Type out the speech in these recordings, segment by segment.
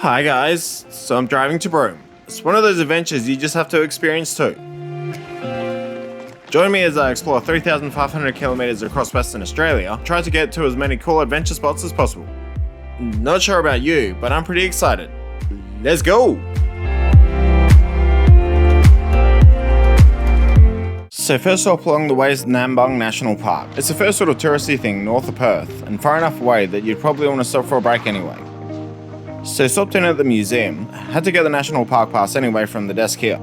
Hi guys, so I'm driving to Broome. It's one of those adventures you just have to experience too. Join me as I explore 3,500 kilometers across Western Australia, try to get to as many cool adventure spots as possible. Not sure about you, but I'm pretty excited. Let's go! So first stop along the way is Nambong National Park. It's the first sort of touristy thing north of Perth, and far enough away that you'd probably want to stop for a break anyway. So stopped in at the museum, had to get the National Park Pass anyway from the desk here.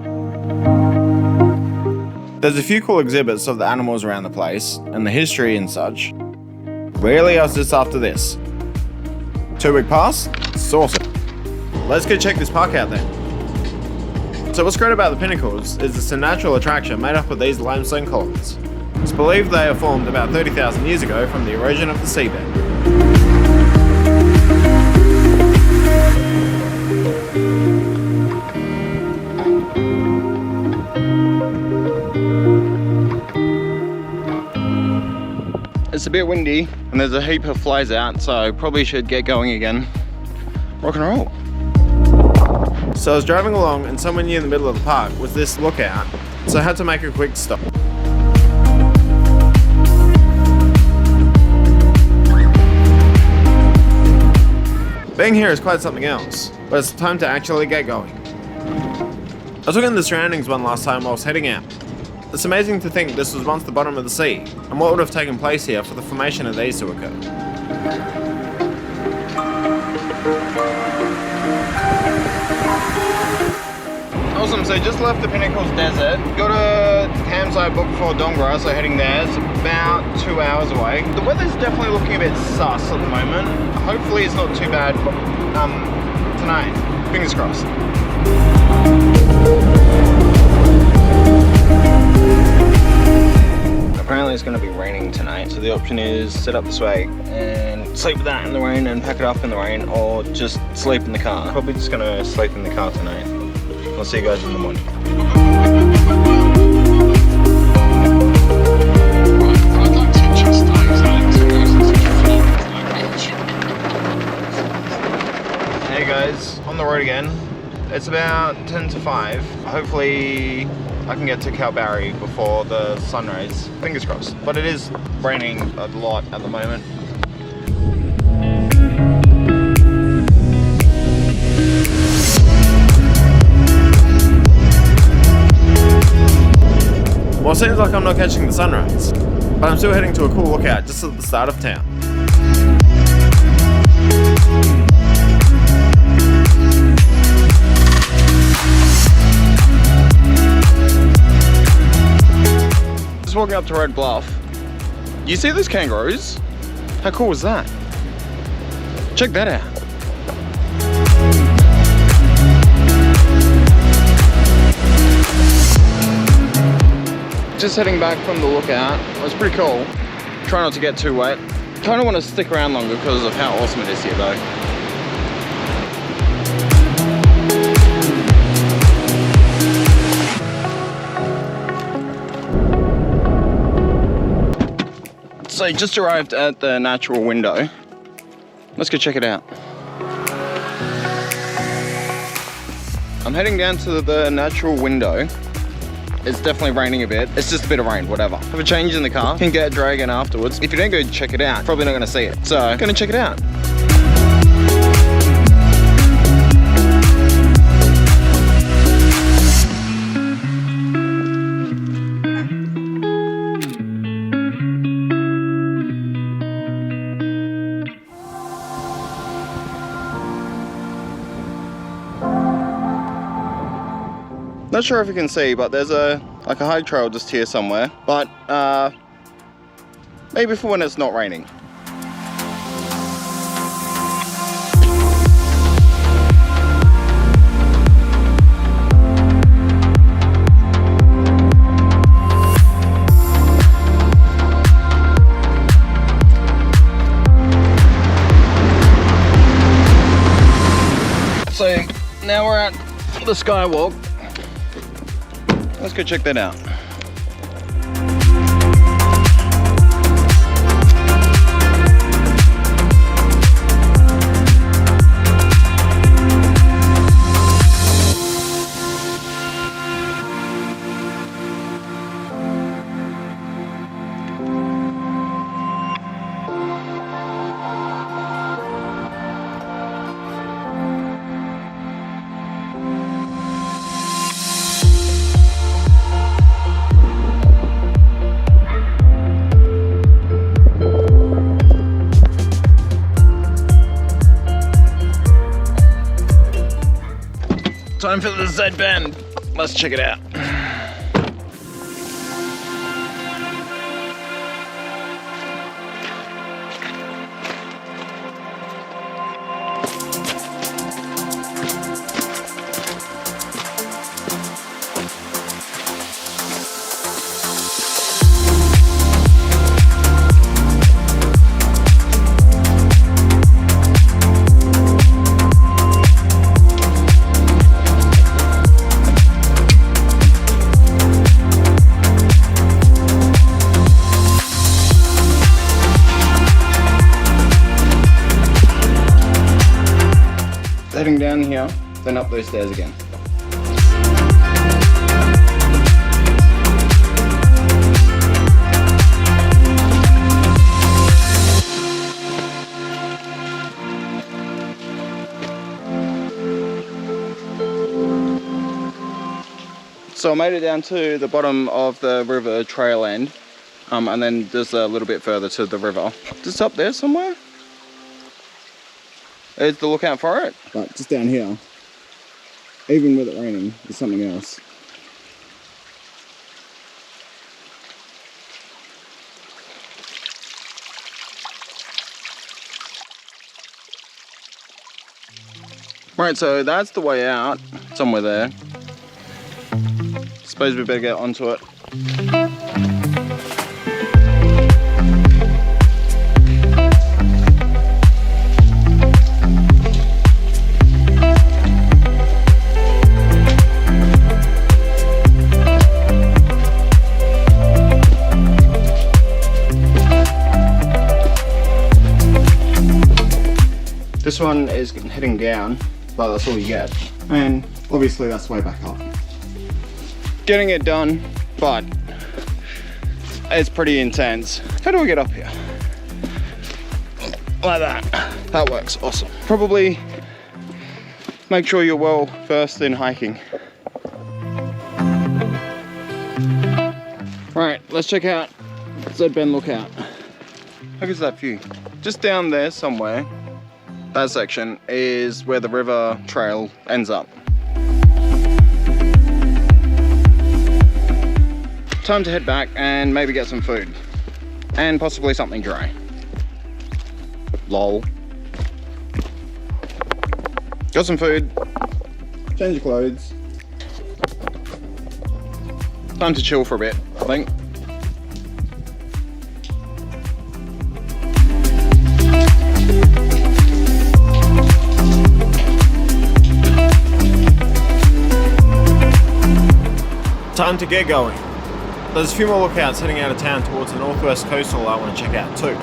There's a few cool exhibits of the animals around the place, and the history and such. Really, I was just after this. 2-week pass? It's awesome. Let's go check this park out then. So what's great about the pinnacles is it's a natural attraction made up of these limestone columns. It's believed they are formed about 30,000 years ago from the erosion of the seabed. It's a bit windy and there's a heap of flies out, so probably should get going again. Rock and roll. So I was driving along and somewhere near the middle of the park was this lookout, so I had to make a quick stop. Being here is quite something else, but it's time to actually get going. I took in the surroundings one last time while I was heading out. It's amazing to think this was once the bottom of the sea, and what would have taken place here for the formation of these to occur. Awesome, so just left the Pinnacles Desert, got a campsite booked for Dongra, so heading there. It's about 2 hours away. The weather's definitely looking a bit sus at the moment. Hopefully it's not too bad tonight. Fingers crossed. Apparently it's going to be raining tonight, so the option is sit up this way and sleep with that in the rain and pack it up in the rain, or just sleep in the car. Probably just going to sleep in the car tonight. I'll see you guys in the morning. Hey guys, on the road again. It's about 10 to 5. Hopefully I can get to Kalbarri before the sunrise. Fingers crossed. But it is raining a lot at the moment. Well, it seems like I'm not catching the sunrise, but I'm still heading to a cool lookout just at the start of town. Just walking up to Red Bluff. You see those kangaroos? How cool is that? Check that out. Just heading back from the lookout. It was pretty cool. Try not to get too wet. Kind of want to stick around longer because of how awesome it is here though. So just arrived at the natural window. Let's go check it out. I'm heading down to the natural window. It's definitely raining a bit. It's just a bit of rain, whatever. Have a change in the car, can get a drag in afterwards. If you don't go check it out, probably not gonna see it. So, I'm gonna check it out. Not sure if you can see, but there's a hike trail just here somewhere, but maybe for when it's not raining. So now we're at the Skywalk. Let's go check that out. Time for the Z bend. Let's check it out. Heading down here, then up those stairs again. So I made it down to the bottom of the river trail end, and then just a little bit further to the river. Just up there somewhere. Is the lookout for it? But just down here, even with it raining, there's something else. Right, so that's the way out, somewhere there. Suppose we better get onto it. This one is heading down, but that's all you get. And obviously that's way back up. Getting it done, but it's pretty intense. How do I get up here? Like that. That works, awesome. Probably make sure you're well versed in hiking. Right, let's check out Z Bend Lookout. How good's that view? Just down there somewhere, that section is where the river trail ends up. Time to head back and maybe get some food. And possibly something dry. Lol. Got some food. Change your clothes. Time to chill for a bit, I think. Time to get going. There's a few more lookouts heading out of town towards the northwest coastal I want to check out too.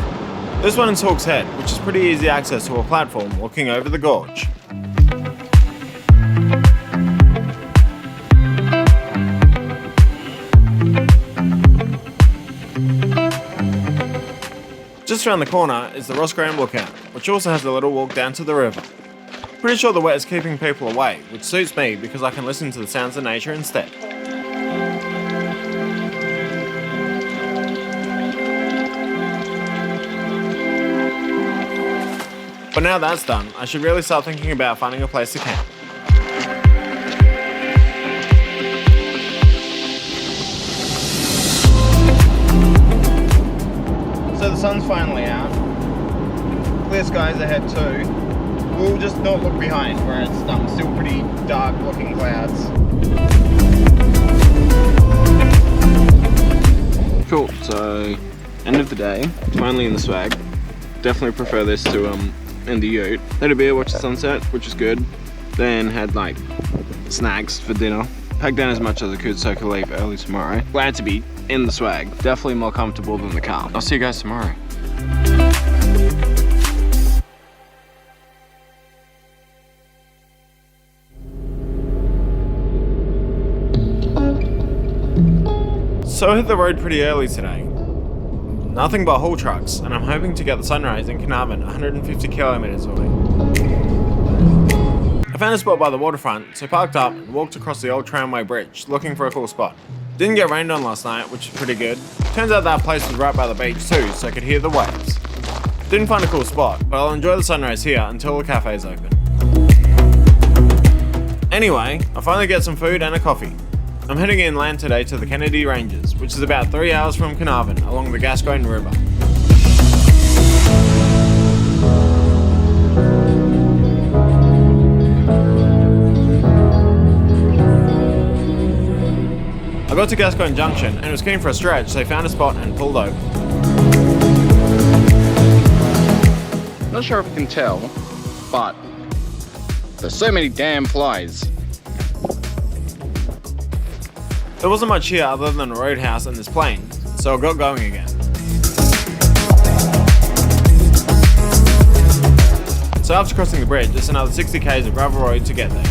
This one is Hawk's Head, which is pretty easy access to a platform looking over the gorge. Just around the corner is the Ross Graham Lookout, which also has a little walk down to the river. Pretty sure the wet is keeping people away, which suits me because I can listen to the sounds of nature instead. But now that's done, I should really start thinking about finding a place to camp. So the sun's finally out. Clear skies ahead too. We'll just not look behind where it's still pretty dark looking clouds. Cool, so end of the day, finally in the swag. Definitely prefer this to in the ute. Had a beer, watched the sunset, which is good. Then had like snacks for dinner. Packed down as much as I could so I could leave early tomorrow. Glad to be in the swag. Definitely more comfortable than the car. I'll see you guys tomorrow. So I hit the road pretty early today. Nothing but haul trucks, and I'm hoping to get the sunrise in Canavan 150 kilometers away. I found a spot by the waterfront, so parked up and walked across the old tramway bridge, looking for a cool spot. Didn't get rained on last night, which is pretty good. Turns out that place was right by the beach too, so I could hear the waves. Didn't find a cool spot, but I'll enjoy the sunrise here until the cafe's open. Anyway, I finally get some food and a coffee. I'm heading inland today to the Kennedy Ranges, which is about 3 hours from Canavan along the Gascoyne River. I got to Gascoyne Junction and was keen for a stretch, so I found a spot and pulled over. Not sure if you can tell, but there's so many damn flies. There wasn't much here other than a roadhouse and this plane, so I got going again. So after crossing the bridge, it's another 60 k's of gravel road to get there.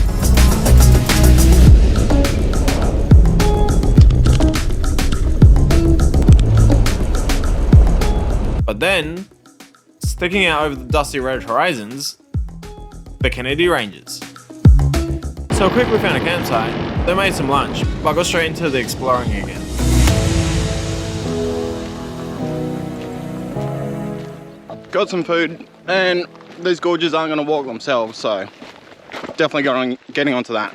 But then, sticking out over the dusty red horizons, the Kennedy Ranges. So I quickly found a campsite, then made some lunch, but I got straight into the exploring again. Got some food, and these gorges aren't going to walk themselves, so definitely getting onto that.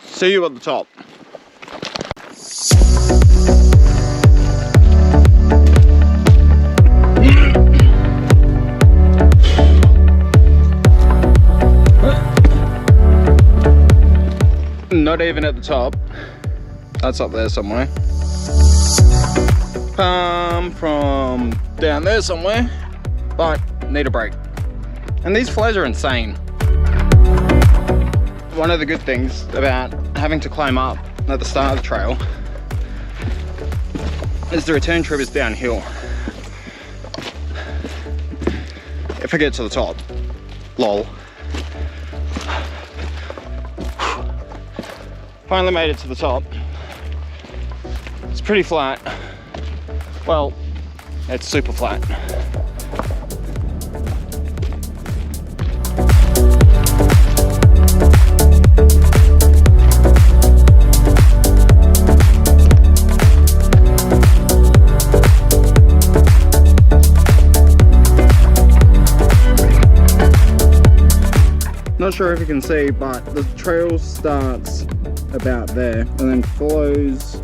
See you at the top. Not even at the top. That's up there somewhere. From down there somewhere, but need a break. And these flies are insane. One of the good things about having to climb up at the start of the trail is the return trip is downhill. If I get to the top, lol. Finally made it to the top. It's pretty flat. Well, it's super flat. Not sure if you can see, but the trail starts about there and then flows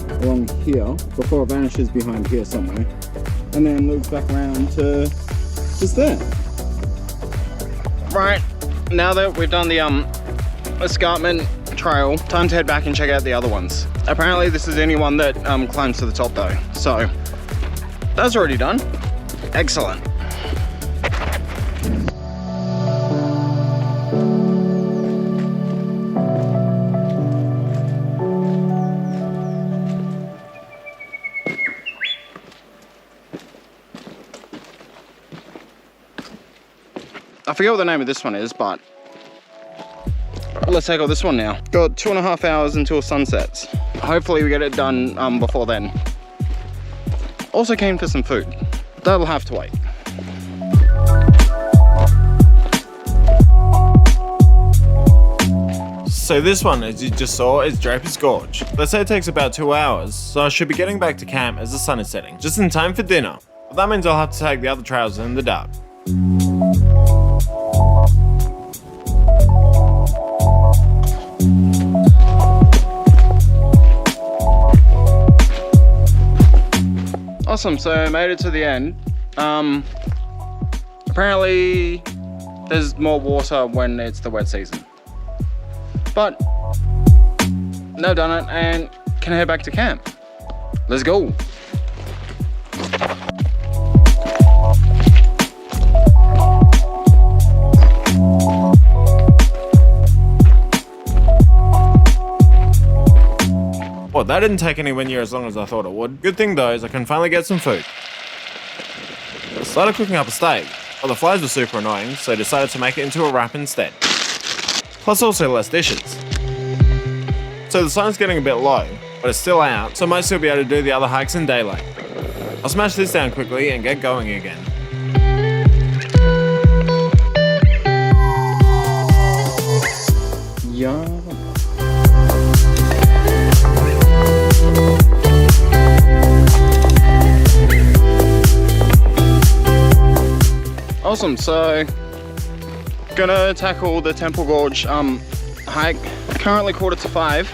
along here before it vanishes behind here somewhere, and then loops back around to just there. Right, now that we've done the escarpment trail, time to head back and check out the other ones. Apparently this is the only one that climbs to the top though, so that's already done. Excellent. I forget what the name of this one is, but let's take out this one now. Got 2.5 hours until sunsets. Hopefully we get it done before then. Also keen for some food. That'll have to wait. So this one, as you just saw, is Draper's Gorge. Let's say it takes about 2 hours, so I should be getting back to camp as the sun is setting, just in time for dinner. But that means I'll have to take the other trails in the dark. Awesome, so I made it to the end. Apparently there's more water when it's the wet season. But now done it and can head back to camp. Let's go. Well, that didn't take anywhere near as long as I thought it would. Good thing though is I can finally get some food. I started cooking up a steak, but the flies were super annoying, so I decided to make it into a wrap instead. Plus also less dishes. So the sun's getting a bit low, but it's still out, so I might still be able to do the other hikes in daylight. I'll smash this down quickly and get going again. Yeah. Awesome, so gonna tackle the Temple Gorge hike. Currently 4:45.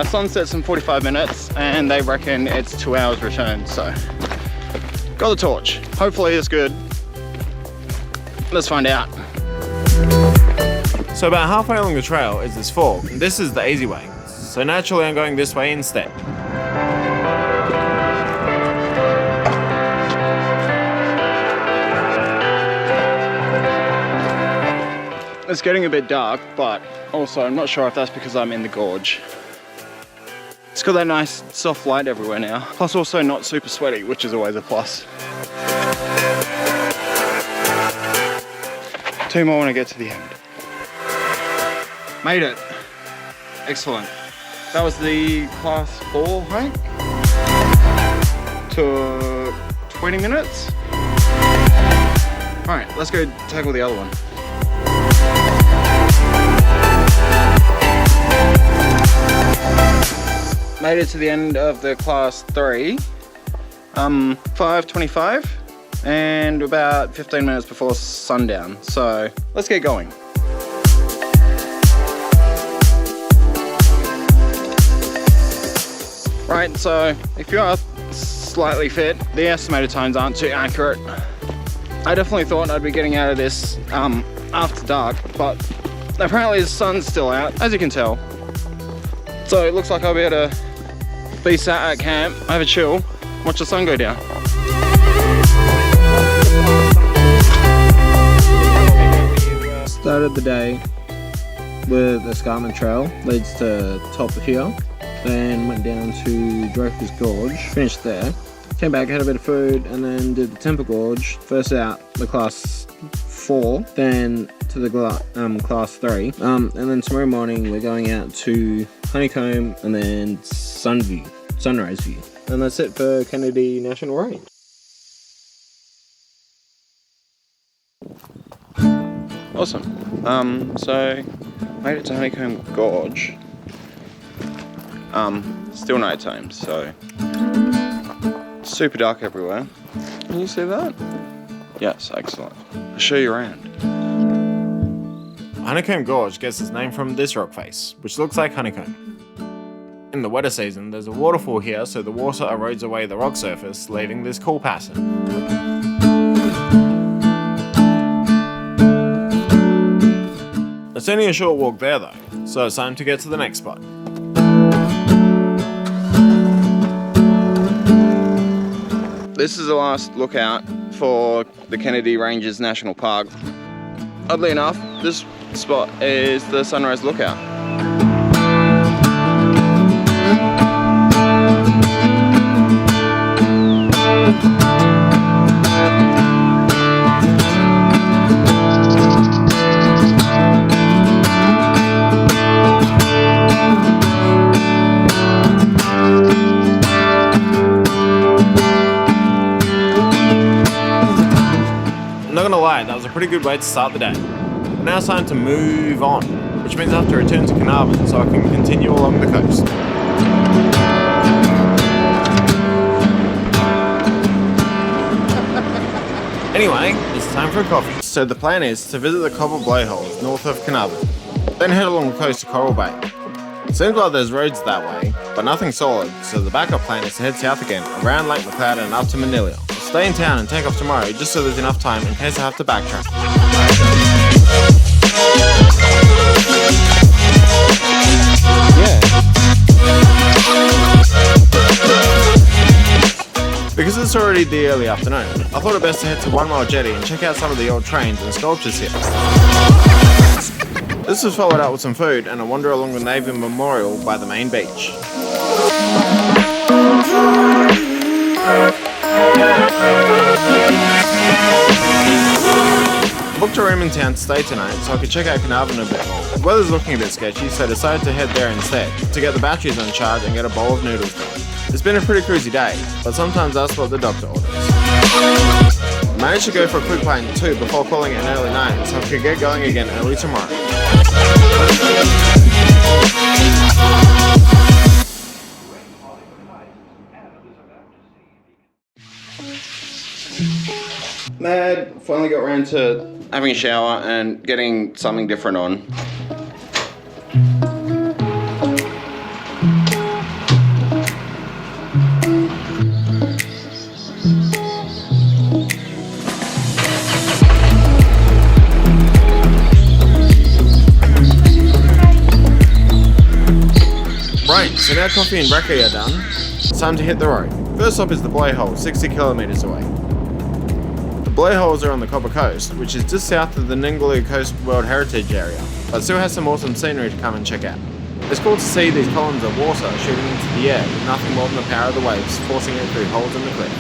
Sunset's in 45 minutes and they reckon it's 2 hours return, so got the torch. Hopefully it's good. Let's find out. So about halfway along the trail is this fork, and this is the easy way. So naturally I'm going this way instead. It's getting a bit dark, but also I'm not sure if that's because I'm in the gorge. It's got that nice soft light everywhere now. Plus also not super sweaty, which is always a plus. 2 more when I get to the end. Made it. Excellent. That was the class 4 hike. Took 20 minutes. All right, let's go tackle the other one. Made it to the end of the class 3, 5:25, and about 15 minutes before sundown. So let's get going. Right, so if you are slightly fit, the estimated times aren't too accurate. I definitely thought I'd be getting out of this after dark, but apparently the sun's still out, as you can tell. So it looks like I'll be able to be sat at camp, have a chill, watch the sun go down. Started the day with the escarpment trail, leads to top of here, then went down to Draper's Gorge, finished there, came back, had a bit of food, and then did the Temple Gorge, first out the class 4, then to the class 3, and then tomorrow morning we're going out to Honeycomb and then Sunrise View. And that's it for Kennedy National Range. Awesome. So made it to Honeycomb Gorge. Still night time, so super dark everywhere. Can you see that? Yes, excellent. I'll show you around. Honeycomb Gorge gets its name from this rock face, which looks like honeycomb. In the wetter season, there's a waterfall here, so the water erodes away the rock surface, leaving this cool pattern. It's only a short walk there though, so it's time to get to the next spot. This is the last lookout for the Kennedy Ranges National Park. Oddly enough, this spot is the Sunrise Lookout. Not gonna lie, that was a pretty good way to start the day. But now it's time to move on, which means I have to return to Canavan so I can continue along the coast. Anyway, it's time for a coffee. So the plan is to visit the copper blowholes north of Canavan, then head along the coast to Coral Bay. It seems like there's roads that way, but nothing solid, so the backup plan is to head south again, around Lake McLeod and up to Manila. Stay in town and take off tomorrow just so there's enough time in case I have to backtrack. Yeah. Because it's already the early afternoon, I thought it best to head to 1 Mile Jetty and check out some of the old trains and sculptures here. This was followed up with some food and a wander along the Navy Memorial by the main beach. I booked a room in town to stay tonight so I could check out Canavan a bit more. The weather's looking a bit sketchy, so I decided to head there instead, to get the batteries on charge and get a bowl of noodles going. It's been a pretty cruisy day, but sometimes that's what the doctor orders. I managed to go for a quick pint too before calling it an early night so I could get going again early tomorrow. Mad finally got around to having a shower and getting something different on. So now coffee and brekkie are done, it's time to hit the road. First stop is the Blowhole, 60 kilometers away. The Blowholes are on the Copper Coast, which is just south of the Ningaloo Coast World Heritage Area, but still has some awesome scenery to come and check out. It's cool to see these columns of water shooting into the air with nothing more than the power of the waves forcing it through holes in the cliff.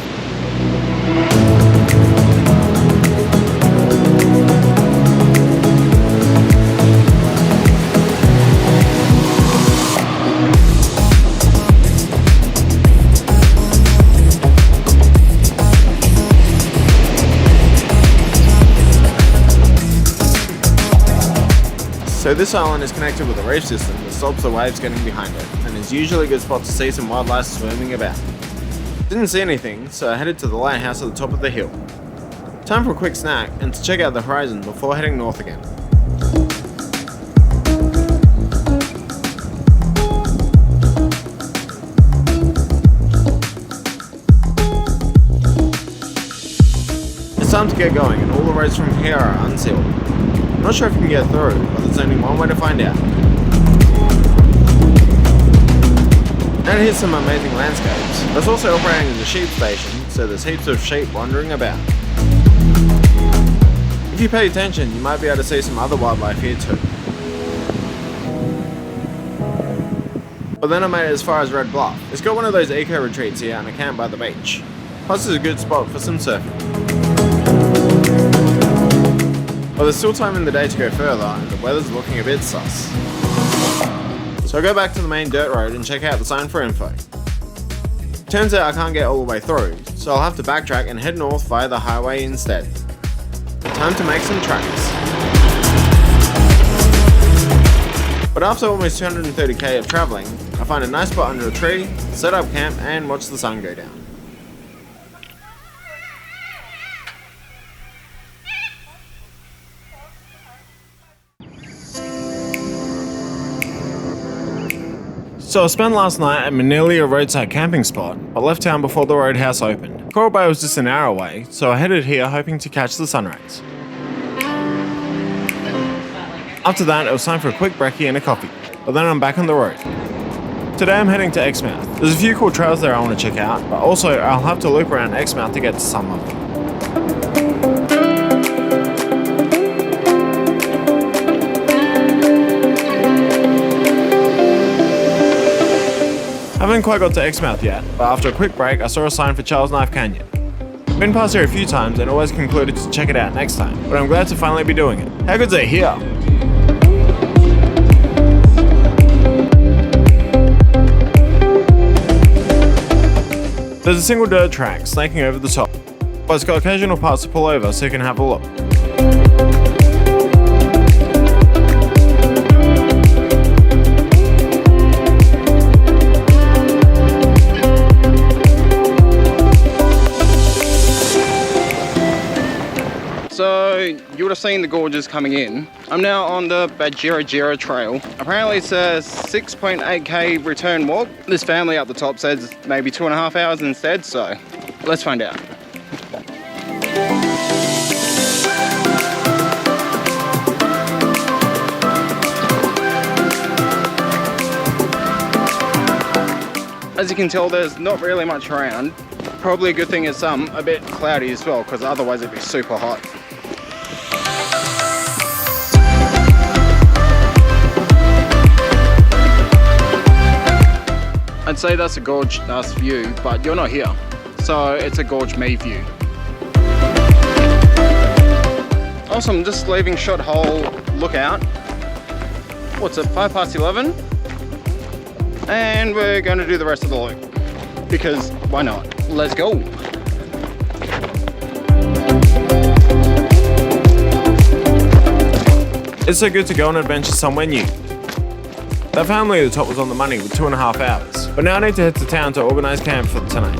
So this island is connected with a reef system that stops the waves getting behind it, and is usually a good spot to see some wildlife swimming about. Didn't see anything, so I headed to the lighthouse at the top of the hill. Time for a quick snack and to check out the horizon before heading north again. It's time to get going, and all the roads from here are unsealed. I'm not sure if you can get through, but there's only one way to find out. And here's some amazing landscapes. It's also operating as a sheep station, so there's heaps of sheep wandering about. If you pay attention, you might be able to see some other wildlife here too. But then I made it as far as Red Bluff. It's got one of those eco retreats here and a camp by the beach. Plus it's a good spot for some surfing. But there's still time in the day to go further, and the weather's looking a bit sus. So I go back to the main dirt road and check out the sign for info. Turns out I can't get all the way through, so I'll have to backtrack and head north via the highway instead. Time to make some tracks. But after almost 230k of travelling, I find a nice spot under a tree, set up camp and watch the sun go down. So I spent last night at Manilia roadside camping spot, but left town before the roadhouse opened. Coral Bay was just an hour away, so I headed here hoping to catch the sunrise. After that, it was time for a quick brekkie and a coffee, but then I'm back on the road. Today I'm heading to Xmouth. There's a few cool trails there I want to check out, but also I'll have to loop around Xmouth to get to some of them. I haven't quite got to Xmouth yet, but after a quick break I saw a sign for Charles Knife Canyon. Been past here a few times and always concluded to check it out next time, but I'm glad to finally be doing it. How good's it here? There's a single dirt track snaking over the top, but it's got occasional parts to pull over so you can have a look. So you would have seen the gorges coming in. I'm now on the Badgerra Trail. Apparently it's a 6.8k return walk. This family up the top says maybe 2.5 hours instead, so let's find out. As you can tell, there's not really much around. Probably a good thing is a bit cloudy as well, because otherwise it'd be super hot. I'd say that's a gorge nice view, but you're not here, so it's a gorge me view. Awesome, just leaving Shot Hole Lookout. What's it, 11:05? And we're going to do the rest of the loop, because why not? Let's go. It's so good to go on an adventure somewhere new. That family at the top was on the money with 2.5 hours, but now I need to head to town to organise camp for tonight.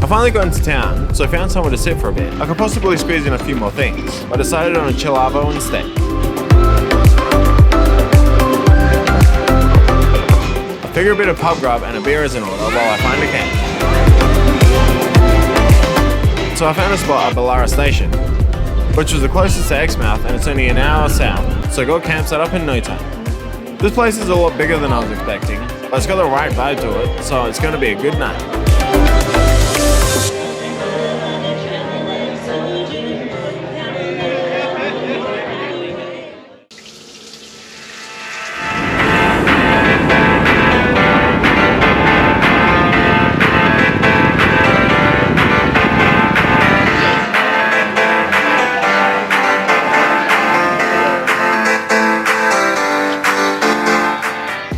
I finally got into town, so I found somewhere to sit for a bit. I could possibly squeeze in a few more things, but I decided on a chill arvo instead. I figure a bit of pub grub and a beer is in order while I find a camp. So I found a spot at Ballara Station, which was the closest to Xmouth, and it's only an hour south, so I got camp set up in no time. This place is a lot bigger than I was expecting, but it's got the right vibe to it, so it's going to be a good night.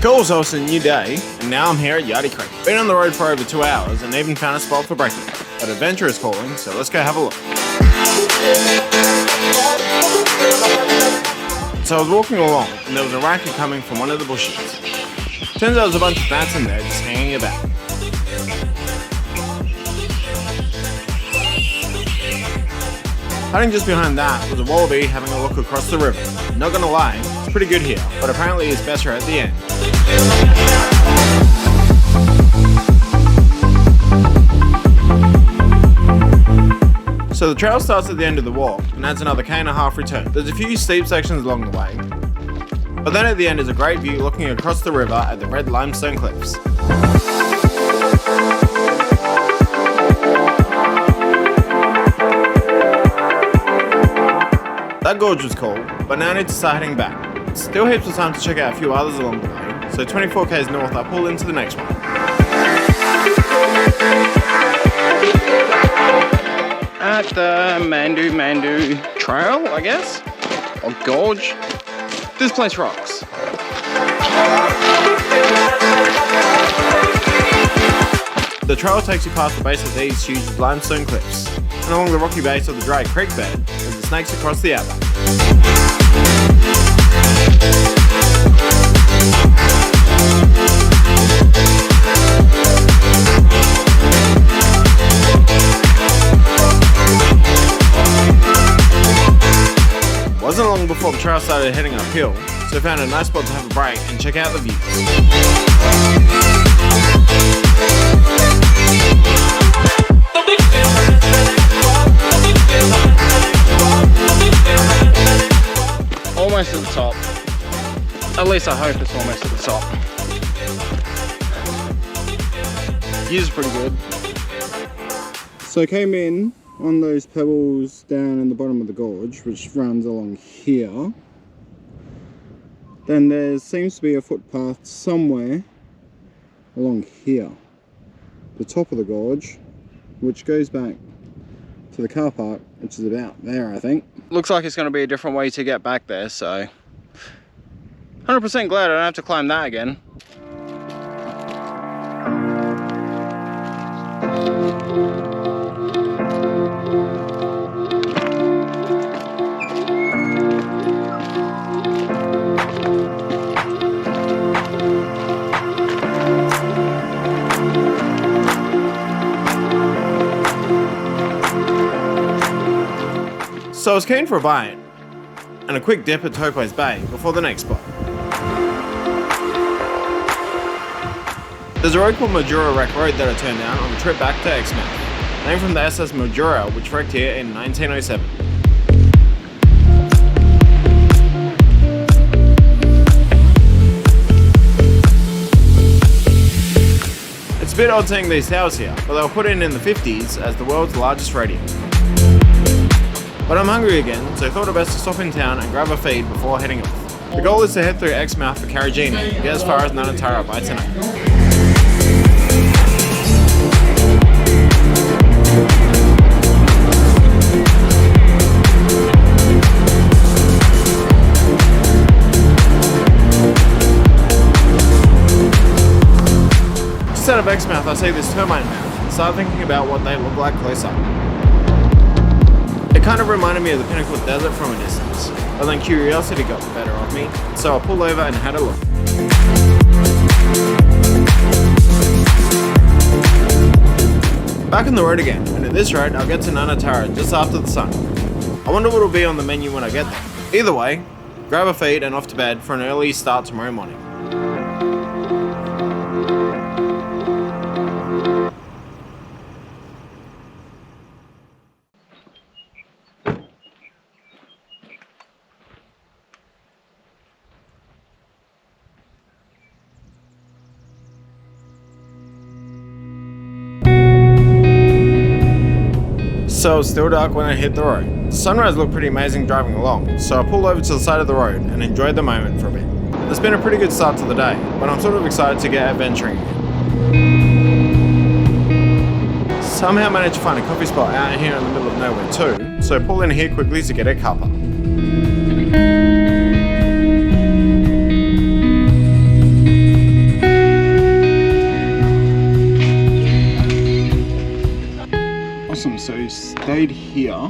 Cool, so it's a new day, and now I'm here at Yardie Creek. Been on the road for over 2 hours and even found a spot for breakfast. But adventure is calling, so let's go have a look. So I was walking along, and there was a racket coming from one of the bushes. Turns out there was a bunch of bats in there just hanging about. Hiding just behind that was a wallaby having a look across the river. Not gonna lie, it's pretty good here, but apparently it's better at the end. So the trail starts at the end of the walk and adds another 1.5 return. There's a few steep sections along the way, but then at the end is a great view looking across the river at the red limestone cliffs. That gorge was cool, but now I need to start heading back. Still heaps of time to check out a few others along the way, so 24 k's north I pull into the next one. At the Mandu Trail, I guess? Or Gorge. This place rocks. The trail takes you past the base of these huge limestone cliffs, and along the rocky base of the dry creek bed as it snakes across the outback. Wasn't long before the trail started heading uphill, so I found a nice spot to have a break and check out the views. Almost at the top. At least I hope it's almost at the top. View's pretty good. So I came in on those pebbles down in the bottom of the gorge, which runs along here. Then there seems to be a footpath somewhere along here, the top of the gorge, which goes back to the car park, which is about there, I think. Looks like it's going to be a different way to get back there, so 100% glad I don't have to climb that again. So I was keen for a bite and a quick dip at Turquoise Bay before the next spot. There's a road called Majura Wreck Road that I turned down on the trip back to Xmouth, named from the SS Majura, which wrecked here in 1907. It's a bit odd seeing these towers here, but they were put in the 50s as the world's largest radio. But I'm hungry again, so I thought it best to stop in town and grab a feed before heading off. The goal is to head through Xmouth for Carragini and get as far as Nanatara by tonight. Just out of Xmouth I see this termite mound and start thinking about what they look like close up. It kind of reminded me of the Pinnacle Desert from a distance, but then curiosity got the better of me, so I pulled over and had a look. Back on the road again, and at this rate I'll get to Nanatara just after the sun. I wonder what will be on the menu when I get there. Either way, grab a feed and off to bed for an early start tomorrow morning. So it was still dark when I hit the road. The sunrise looked pretty amazing driving along, so I pulled over to the side of the road and enjoyed the moment for a bit. It's been a pretty good start to the day, but I'm sort of excited to get adventuring again. Somehow managed to find a coffee spot out here in the middle of nowhere too, so pulled in here quickly to get a cuppa. Awesome, so stayed here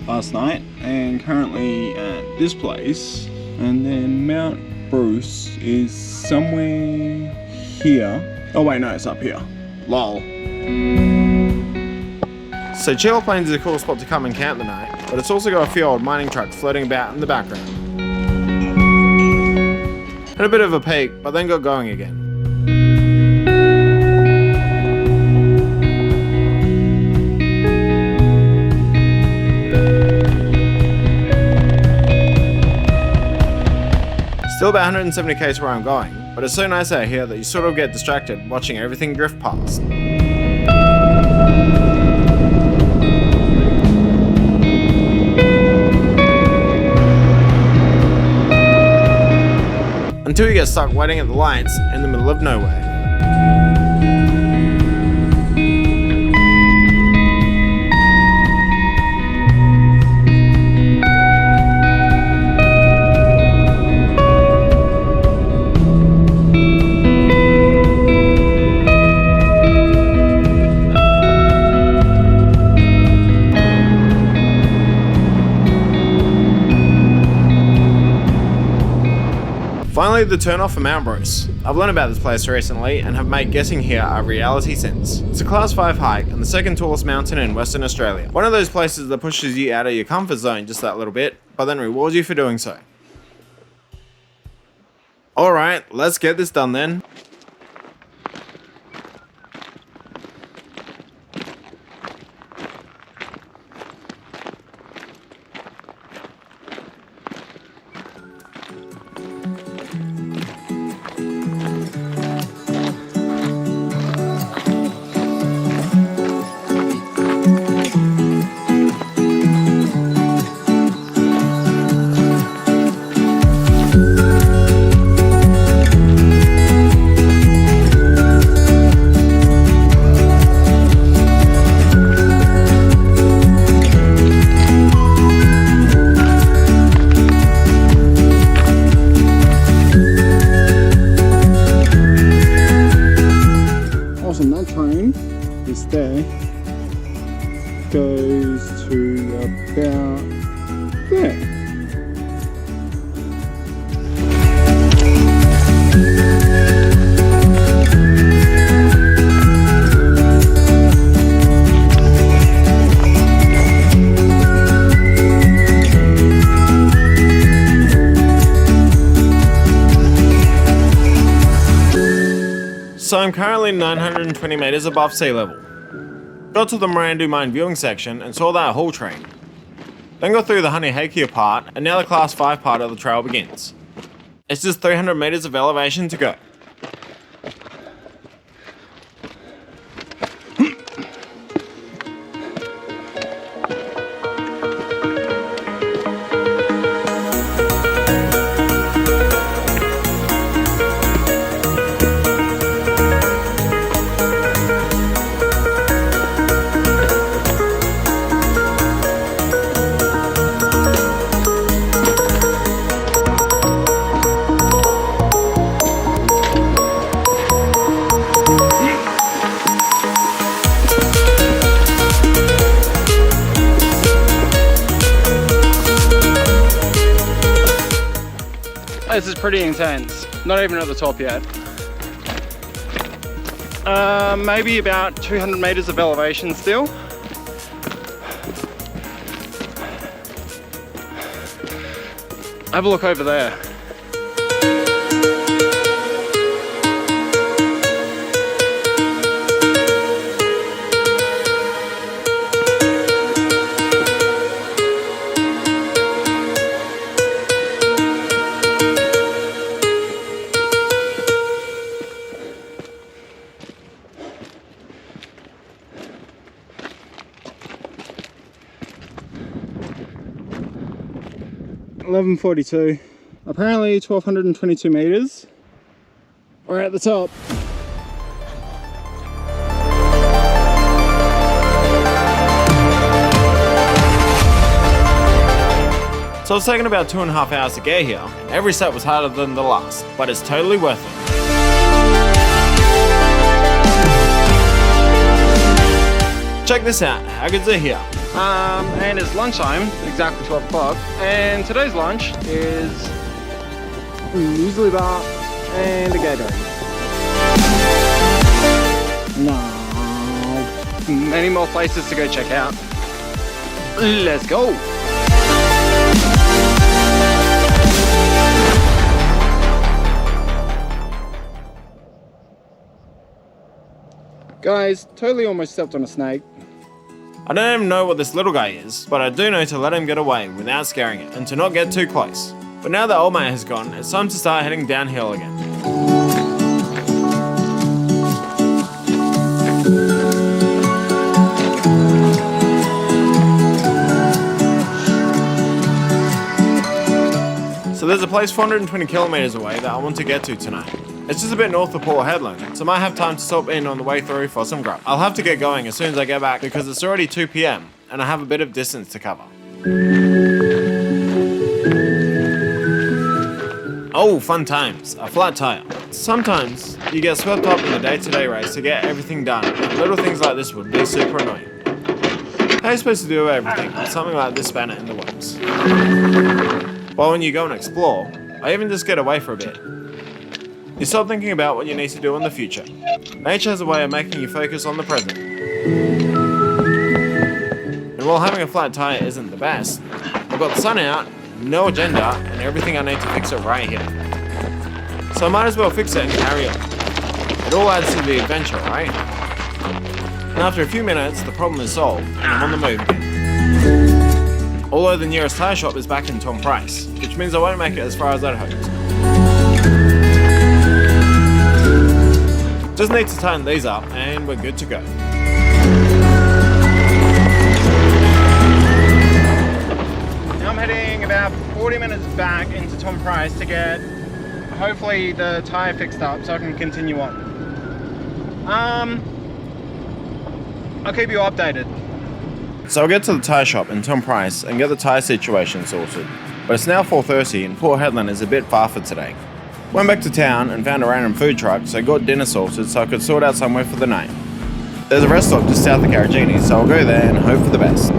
last night and currently at this place, and then Mount Bruce is somewhere here. Oh wait, no, it's up here. Lol. So Chill Plains is a cool spot to come and camp the night, but it's also got a few old mining trucks floating about in the background. Had a bit of a peek, but then got going again. Still about 170 km to where I'm going, but it's so nice out here that you sort of get distracted watching everything drift past. Until you get stuck waiting at the lights in the middle of nowhere. Finally, the turn off for Mount Bruce. I've learned about this place recently and have made getting here a reality since. It's a class 5 hike and the second tallest mountain in Western Australia. One of those places that pushes you out of your comfort zone just that little bit, but then rewards you for doing so. Alright, let's get this done then. There goes to about there. So I'm currently 920 meters above sea level. Got to the Marandu Mine viewing section and saw that haul train. Then got through the Honey Hakea part and now the class 5 part of the trail begins. It's just 300 meters of elevation to go. This is pretty intense. Not even at the top yet. Maybe about 200 meters of elevation still. Have a look over there. 11:42. Apparently 1,222 meters. We're at the top. So it's taken about 2.5 hours to get here. Every set was harder than the last, but it's totally worth it. Check this out, how good's it here? And it's lunchtime, exactly 12 o'clock. And today's lunch is muesli bar and a Gatorade. No. Many more places to go check out. Let's go. Guys, totally almost stepped on a snake. I don't even know what this little guy is, but I do know to let him get away without scaring it and to not get too close. But now that old mate has gone, it's time to start heading downhill again. So there's a place 420 kilometers away that I want to get to tonight. It's just a bit north of Port Hedland, so I might have time to stop in on the way through for some grub. I'll have to get going as soon as I get back because it's already 2 PM and I have a bit of distance to cover. Oh, fun times, a flat tire. Sometimes you get swept up in the day-to-day race to get everything done, and little things like this would be super annoying. How are you supposed to do everything with something like this spanner in the works? But when you go and explore, I even just get away for a bit. You stop thinking about what you need to do in the future. Nature has a way of making you focus on the present. And while having a flat tire isn't the best, I've got the sun out, no agenda, and everything I need to fix it right here. So I might as well fix it and carry on. It all adds to the adventure, right? And after a few minutes, the problem is solved, and I'm on the move again. Although the nearest tyre shop is back in Tom Price, which means I won't make it as far as I'd hoped. Just need to tighten these up and we're good to go. Now I'm heading about 40 minutes back into Tom Price to get hopefully the tyre fixed up so I can continue on. I'll keep you updated. So I'll get to the tyre shop in Tom Price and get the tyre situation sorted. But it's now 4:30 and Port Hedland is a bit far for today. Went back to town and found a random food truck, so got dinner sorted so I could sort out somewhere for the night. There's a rest stop just south of Carragini, so I'll go there and hope for the best.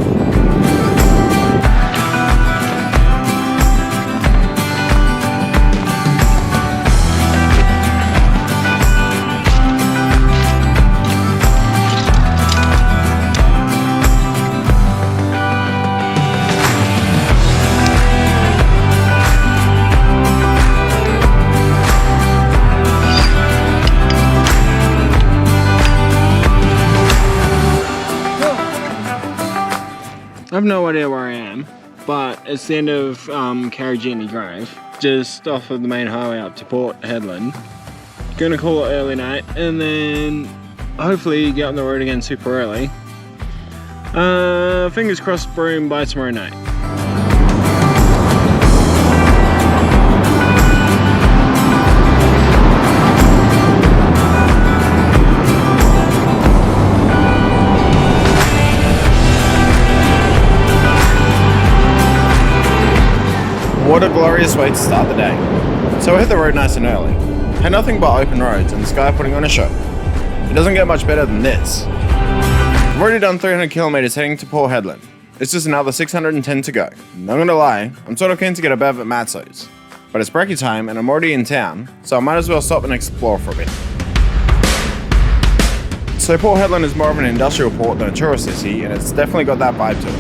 I have no idea where I am, but it's the end of Carragini Drive, just off of the main highway up to Port Hedland. Gonna call it early night and then hopefully get on the road again super early. Fingers crossed Broome by tomorrow night. What a glorious way to start the day. So I hit the road nice and early. Had nothing but open roads and the sky putting on a show. It doesn't get much better than this. I've already done 300 kilometers heading to Port Hedland. It's just another 610 to go. Not gonna lie, I'm sort of keen to get a bev at Matso's. But it's brekkie time and I'm already in town, so I might as well stop and explore for a bit. So Port Hedland is more of an industrial port than a tourist city, and it's definitely got that vibe to it.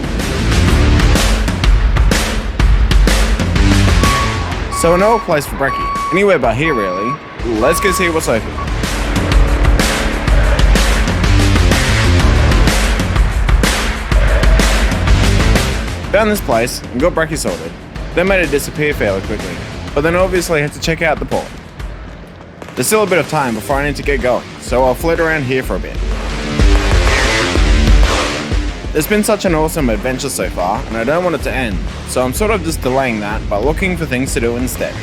So I know a place for brekkie. Anywhere but here really. Let's go see what's open. Found this place and got brekkie sorted. Then made it disappear fairly quickly. But then obviously had to check out the port. There's still a bit of time before I need to get going, so I'll float around here for a bit. It's been such an awesome adventure so far, and I don't want it to end, so I'm sort of just delaying that by looking for things to do instead.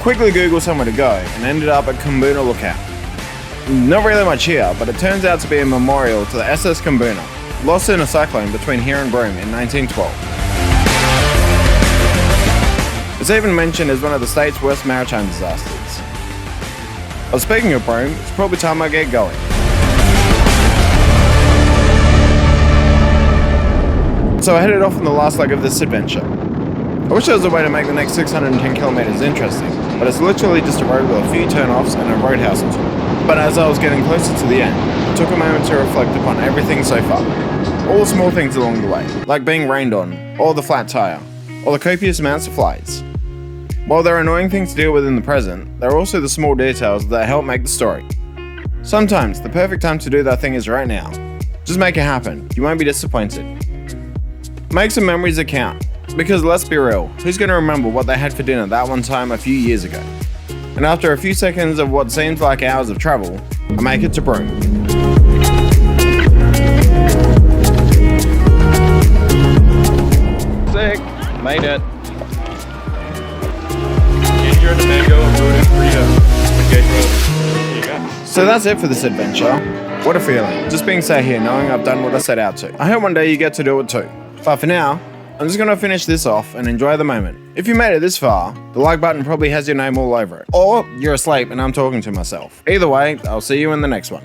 Quickly Googled somewhere to go and ended up at Kambuna Lookout. Not really much here, but it turns out to be a memorial to the SS Kambuna, lost in a cyclone between here and Broome in 1912. It's even mentioned as one of the state's worst maritime disasters. But speaking of Broome, it's probably time I get going. So I headed off on the last leg of this adventure. I wish there was a way to make the next 610 kilometers interesting, but it's literally just a road with a few turn-offs and a roadhouse or two. But as I was getting closer to the end, I took a moment to reflect upon everything so far. All the small things along the way, like being rained on, or the flat tire, or the copious amounts of flies. While there are annoying things to deal with in the present, there are also the small details that help make the story. Sometimes, the perfect time to do that thing is right now. Just make it happen, you won't be disappointed. Make some memories that count. Because let's be real, who's going to remember what they had for dinner that one time a few years ago? And after a few seconds of what seems like hours of travel, I make it to Broome. Sick! Made it. Ginger and the mango and fruit and burrito. Engage road. There you go. So that's it for this adventure. What a feeling, just being sat here knowing I've done what I set out to. I hope one day you get to do it too. But for now, I'm just going to finish this off and enjoy the moment. If you made it this far, the like button probably has your name all over it. Or you're asleep and I'm talking to myself. Either way, I'll see you in the next one.